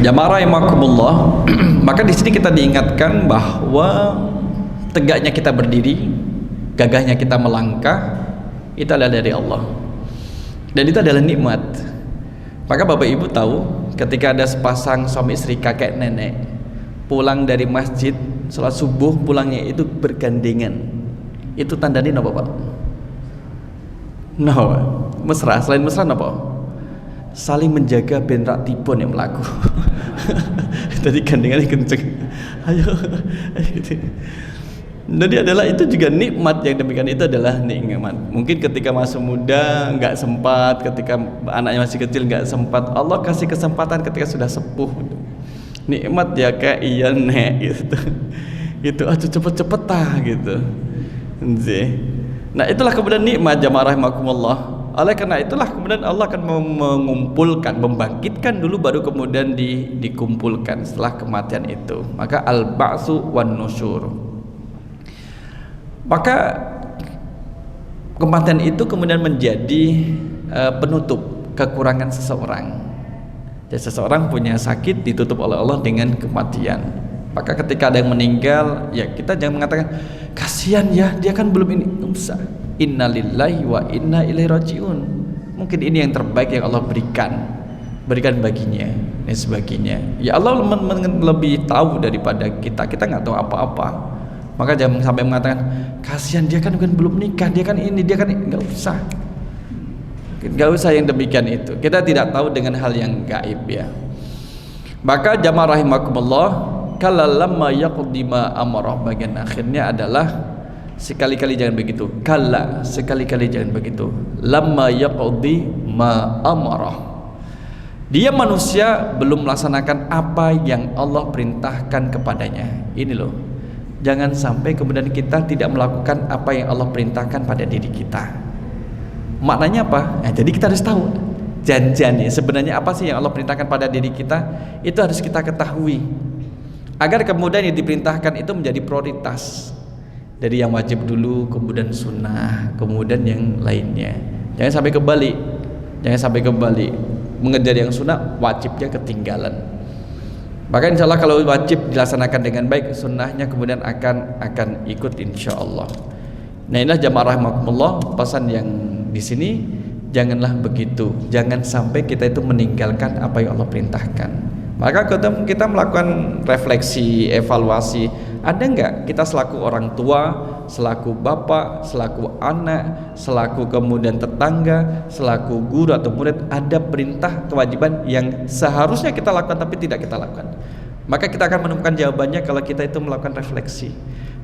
Jamaah rahimakumullah, maka di sini kita diingatkan bahwa tegaknya kita berdiri, gagahnya kita melangkah, itu adalah dari Allah. Dan itu adalah nikmat. Maka Bapak Ibu tahu, ketika ada sepasang suami istri kakek nenek pulang dari masjid, sholat subuh pulangnya itu bergandengan. Itu tandanya apa Pak? No, mesra. Selain mesra apa? Saling menjaga ben rak tibon yang melaku. Tadi gandengannya kenceng. Ayo gitu. Jadi adalah itu juga nikmat yang demikian, itu adalah nikmat. Mungkin ketika masih muda nggak sempat, ketika anaknya masih kecil nggak sempat, Allah kasih kesempatan ketika sudah sepuh. Nikmat ya kayak iya nek gitu. Gitu aduh cepet-cepet gitu. Nah itulah kemudian nikmat jamaah rahimakumullah. Oleh karena itulah kemudian Allah akan mengumpulkan, membangkitkan dulu baru kemudian dikumpulkan setelah kematian itu. Maka al-ba'su wan nusyur. Maka kematian itu kemudian menjadi penutup kekurangan seseorang. Jadi seseorang punya sakit ditutup oleh Allah dengan kematian. Maka ketika ada yang meninggal, ya kita jangan mengatakan kasihan ya dia kan belum ini. Usah. Innalillahi wa inna ilaihi rajiun. Mungkin ini yang terbaik yang Allah berikan baginya dan sebagainya. Ya Allah lebih tahu daripada kita nggak tahu apa-apa. Maka jangan sampai mengatakan kasihan dia kan belum nikah, dia kan ini, dia kan ini. Nggak usah yang demikian itu. Kita tidak tahu dengan hal yang gaib ya. Maka jamaah rahimakumullah, kalallamma yaqdi ma amarah, bagian akhirnya adalah sekali-kali jangan begitu. Kalla, sekali-kali jangan begitu. Lamma yaqdi ma amarah. Dia manusia belum melaksanakan apa yang Allah perintahkan kepadanya. Ini loh. Jangan sampai kemudian kita tidak melakukan apa yang Allah perintahkan pada diri kita. Maknanya apa? Nah, jadi kita harus tahu janjiannya sebenarnya apa sih yang Allah perintahkan pada diri kita. Itu harus kita ketahui agar kemudian yang diperintahkan itu menjadi prioritas. Dari yang wajib dulu, kemudian sunnah, kemudian yang lainnya. Jangan sampai kebalik. Jangan sampai kebalik. Mengejar yang sunnah, wajibnya ketinggalan. Maka insya Allah kalau wajib dilaksanakan dengan baik, sunnahnya kemudian akan ikut insya Allah. Nah inilah jamaah rahimakumullah, pesan yang di sini, janganlah begitu. Jangan sampai kita itu meninggalkan apa yang Allah perintahkan. Maka kita melakukan refleksi, evaluasi. Ada enggak kita selaku orang tua, selaku bapak, selaku anak, selaku kemudian tetangga, selaku guru atau murid, ada perintah kewajiban yang seharusnya kita lakukan tapi tidak kita lakukan. Maka kita akan menemukan jawabannya kalau kita itu melakukan refleksi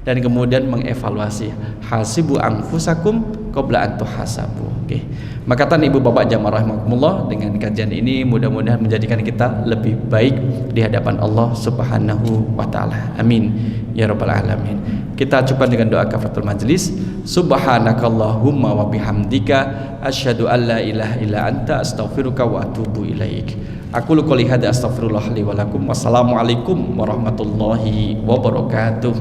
dan kemudian mengevaluasi. Hasibu anfusakum qabla an tuhasabu. Oke. Maka tan ibu bapak jamaah rahimakumullah, dengan kajian ini mudah-mudahan menjadikan kita lebih baik di hadapan Allah Subhanahu wa taala. Amin ya rabbal alamin. Kita cukupkan dengan doa kafaratul majlis. Subhanakallahumma wa bihamdika asyhadu an la ilaha illa anta astaghfiruka wa atubu ilaik. Aku qouli hadza astaghfirullah li wa lakum. Wassalamualaikum warahmatullahi wabarakatuh.